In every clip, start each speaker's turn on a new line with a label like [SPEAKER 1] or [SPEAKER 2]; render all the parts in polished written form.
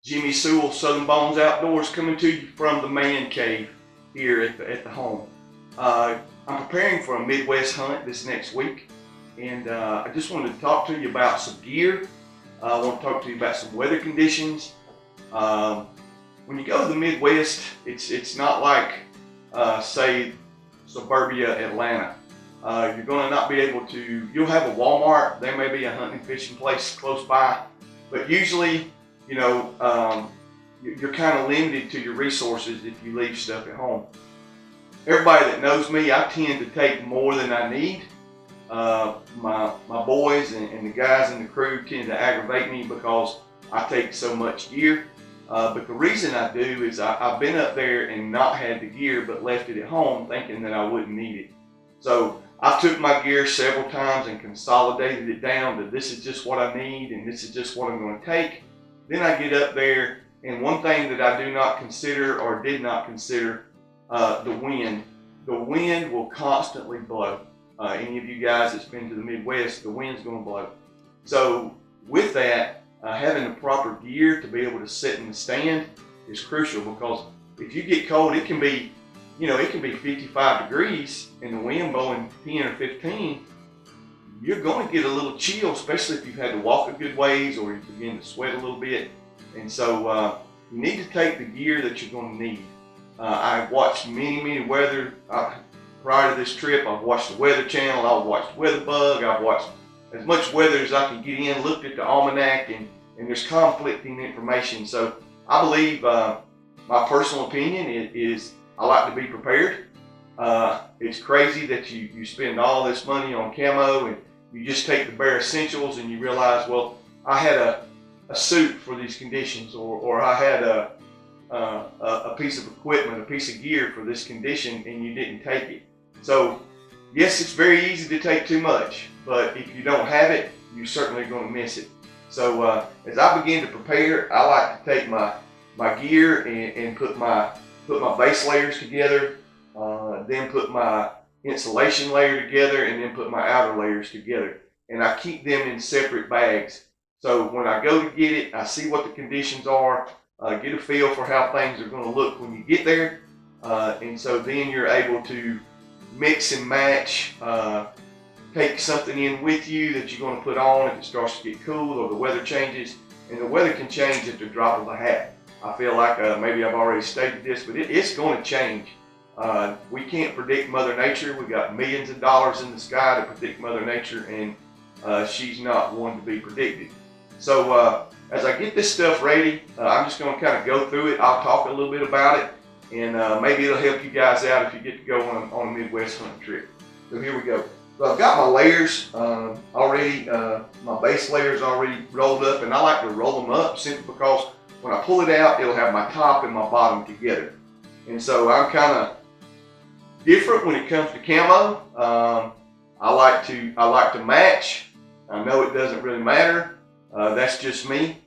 [SPEAKER 1] Jimmy Sewell, Southern Bones Outdoors, coming to you from the man cave here at the home. I'm preparing for a Midwest hunt this next week, and I just wanted to talk to you about some gear. I want to talk to you about some weather conditions. When you go to the Midwest, it's not like, say, suburbia Atlanta. You're going to not be able to, you'll have a Walmart, there may be a hunting and fishing place close by, but usually, you know, you're kind of limited to your resources if you leave stuff at home. Everybody that knows me, I tend to take more than I need. My boys and the guys in the crew tend to aggravate me because I take so much gear. But the reason I do is I've been up there and not had the gear but left it at home thinking that I wouldn't need it. So I took my gear several times and consolidated it down to this is just what I need and this is just what I'm going to take. Then I get up there, and one thing that I do not consider or did not consider, the wind. The wind will constantly blow. Any of you guys that's been to the Midwest, the wind's going to blow. So with that, having the proper gear to be able to sit in the stand is crucial, because if you get cold, it can be, it can be 55 degrees and the wind blowing 10 or 15. You're going to get a little chill, especially if you've had to walk a good ways or you begin to sweat a little bit. And so you need to take the gear that you're going to need. I've watched many weather, prior to this trip, I've watched the Weather Channel, I've watched WeatherBug, I've watched as much weather as I can get in, looked at the almanac, and there's conflicting information. So I believe, my personal opinion is I like to be prepared. It's crazy that you spend all this money on camo and you just take the bare essentials and you realize, well, I had a suit for these conditions, or I had a piece of equipment, a piece of gear for this condition, and you didn't take it. So yes, it's very easy to take too much, but if you don't have it, you're certainly going to miss it. So as I begin to prepare, I like to take my gear and put my base layers together, then put my insulation layer together, and then put my outer layers together. And I keep them in separate bags. So when I go to get it, I see what the conditions are, get a feel for how things are going to look when you get there. And so then you're able to mix and match, take something in with you that you're going to put on if it starts to get cool or the weather changes. And the weather can change at the drop of a hat. I feel like maybe I've already stated this, but it's going to change. We can't predict Mother Nature. We got millions of dollars in the sky to predict Mother Nature, and she's not one to be predicted. So as I get this stuff ready, I'm just going to kind of go through it. I'll talk a little bit about it, and maybe it'll help you guys out if you get to go on a Midwest hunting trip. So here we go. So I've got my layers already, my base layers already rolled up, and I like to roll them up simply because when I pull it out, it'll have my top and my bottom together. And so I'm kind of different when it comes to camo. I like to match. I know it doesn't really matter. That's just me.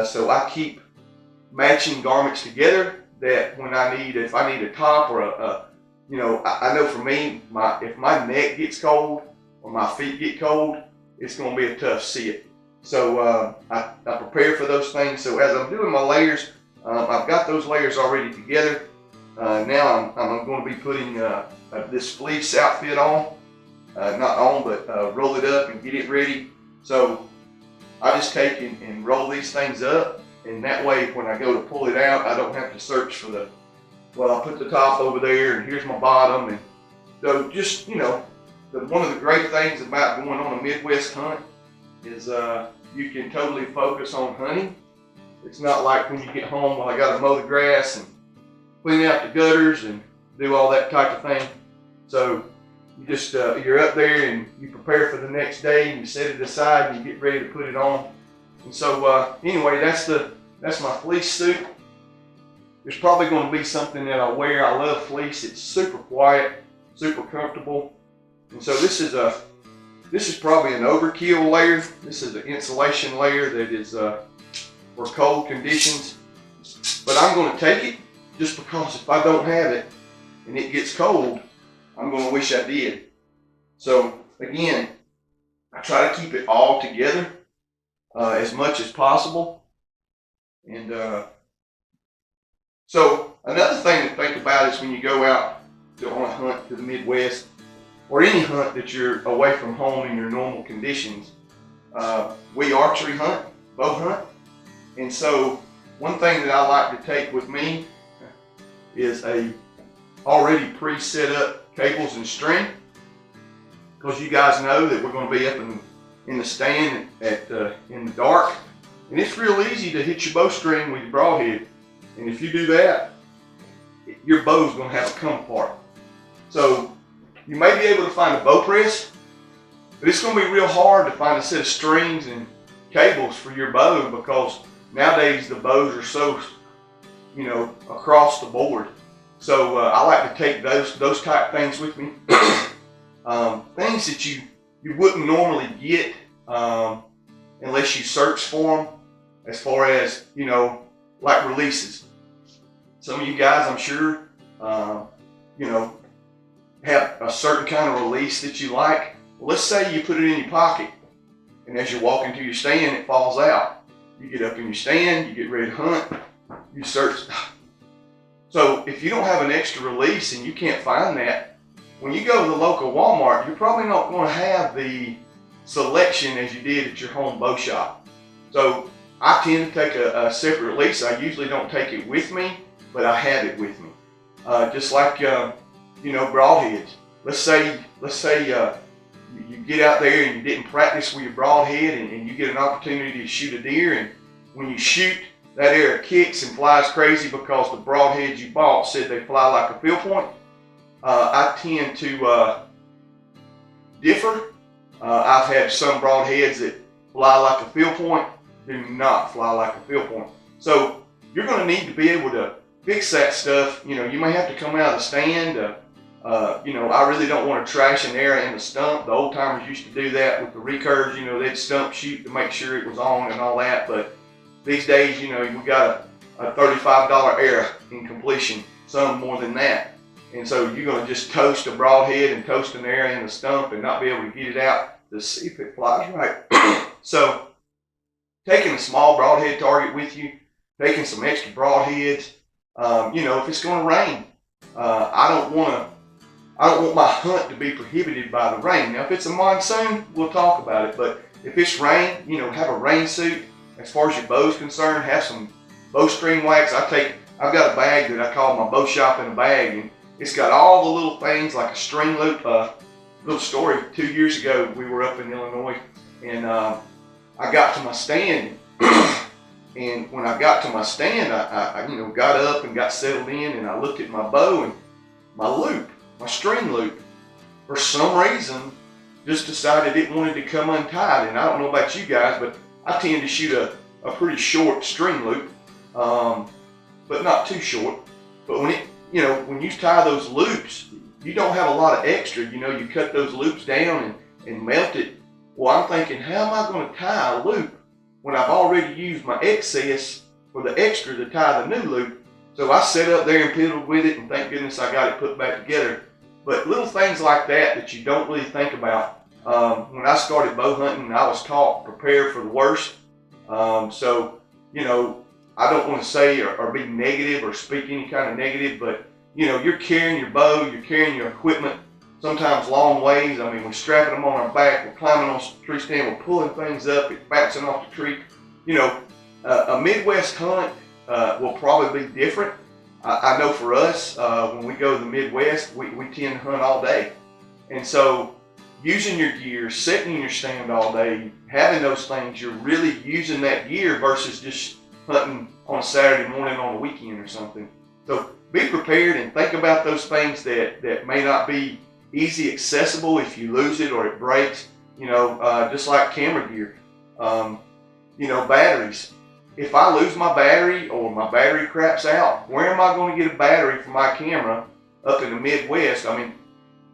[SPEAKER 1] So I keep matching garments together that when if I need a top or I know for me, if my neck gets cold or my feet get cold, it's going to be a tough sit. So I prepare for those things. So as I'm doing my layers, I've got those layers already together. Now I'm going to be putting this fleece outfit on, not on, but roll it up and get it ready. So I just take and roll these things up, and that way when I go to pull it out, I don't have to search for I put the top over there and here's my bottom. And so just, one of the great things about going on a Midwest hunt is you can totally focus on hunting. It's not like when you get home, well, I got to mow the grass and clean out the gutters and do all that type of thing. So you just you're up there and you prepare for the next day and you set it aside and you get ready to put it on. And so anyway, that's my fleece suit. There's probably going to be something that I wear. I love fleece. It's super quiet, super comfortable. And so this is probably an overkill layer. This is an insulation layer that is for cold conditions. But I'm going to take it just because if I don't have it and it gets cold, I'm going to wish I did. So again, I try to keep it all together as much as possible. And so another thing to think about is when you go out on a hunt to the Midwest, or any hunt that you're away from home in your normal conditions. We archery hunt, bow hunt, and so one thing that I like to take with me is a already pre-set up cables and string, because you guys know that we're going to be up in the stand in the dark, and it's real easy to hit your bowstring with your broadhead, and if you do that, your bow's going to have a come apart. So you may be able to find a bow press, but it's going to be real hard to find a set of strings and cables for your bow, because nowadays the bows are so, across the board. So I like to take those type things with me. Things that you wouldn't normally get unless you search for them, as far as, like releases. Some of you guys, I'm sure, have a certain kind of release that you like. Well, let's say you put it in your pocket, and as you're walking to your stand, it falls out. You get up in your stand, you get ready to hunt, you search. So if you don't have an extra release and you can't find that, when you go to the local Walmart, you're probably not going to have the selection as you did at your home bow shop. So I tend to take a separate release. I usually don't take it with me, but I have it with me. Just like broadheads. Let's say you get out there and you didn't practice with your broadhead, and you get an opportunity to shoot a deer, and when you shoot, that arrow kicks and flies crazy because the broadheads you bought said they fly like a field point. I tend to differ. I've had some broadheads that fly like a field point, do not fly like a field point. So you're going to need to be able to fix that stuff. You may have to come out of the stand. I really don't want to trash an arrow in the stump. The old timers used to do that with the recurves. They'd stump shoot to make sure it was on and all that. But these days, we got a $35 arrow in completion, some more than that. And so you're going to just toast a broadhead and toast an arrow in the stump and not be able to get it out to see if it flies right. So taking a small broadhead target with you, taking some extra broadheads, if it's going to rain, I don't want my hunt to be prohibited by the rain. Now, if it's a monsoon, we'll talk about it. But if it's rain, have a rain suit. As far as your bow is concerned, have some bowstring wax. I've got a bag that I call my bow shop in a bag, and it's got all the little things like a string loop. Little story, 2 years ago, we were up in Illinois, and I got to my stand. And when I got to my stand, I got up and got settled in, and I looked at my bow, and my string loop, for some reason, just decided it wanted to come untied. And I don't know about you guys, but I tend to shoot a pretty short string loop, but not too short. But when you tie those loops, you don't have a lot of extra. You cut those loops down and melt it. Well, I'm thinking, how am I going to tie a loop when I've already used my excess for the extra to tie the new loop? So I sat up there and piddled with it, and thank goodness I got it put back together. But little things like that you don't really think about. When I started bow hunting, I was taught prepare for the worst. I don't want to say or be negative or speak any kind of negative, but you're carrying your bow, you're carrying your equipment, sometimes long ways. I mean, we're strapping them on our back, we're climbing on the tree stand, we're pulling things up, it's bouncing off the tree. A Midwest hunt will probably be different. I know for us, when we go to the Midwest, we tend to hunt all day. And so using your gear, sitting in your stand all day, having those things, you're really using that gear versus just hunting on a Saturday morning on a weekend or something. So be prepared and think about those things that may not be easy accessible if you lose it or it breaks, just like camera gear. Batteries. If I lose my battery or my battery craps out, where am I going to get a battery for my camera up in the Midwest? I mean,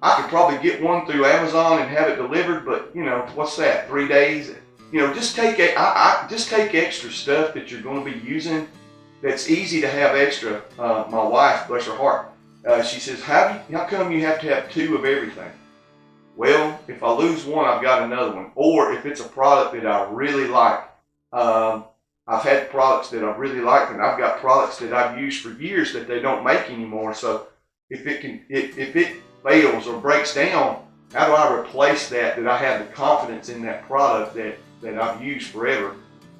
[SPEAKER 1] I could probably get one through Amazon and have it delivered, but what's that? 3 days? Just take extra stuff that you're going to be using that's easy to have extra. My wife, bless her heart, she says, how come you have to have 2 of everything? Well, if I lose one, I've got another one. Or if it's a product that I really like, I've had products that I've really liked, and I've got products that I've used for years that they don't make anymore. So if it fails or breaks down, how do I replace that I have the confidence in that product that I've used forever?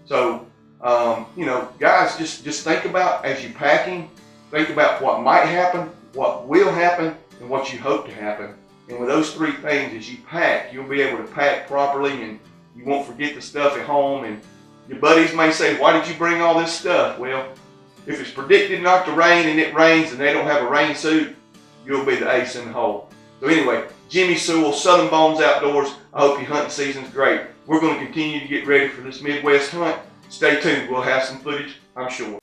[SPEAKER 1] So guys, just think about, as you're packing, think about what might happen, what will happen, and what you hope to happen. And with those three things, as you pack, you'll be able to pack properly, and you won't forget the stuff at home. And your buddies may say, "Why did you bring all this stuff?" Well, if it's predicted not to rain and it rains and they don't have a rain suit, you'll be the ace in the hole. So anyway, Jimmy Sewell, Southern Bones Outdoors. I hope your hunting season's great. We're going to continue to get ready for this Midwest hunt. Stay tuned. We'll have some footage, I'm sure.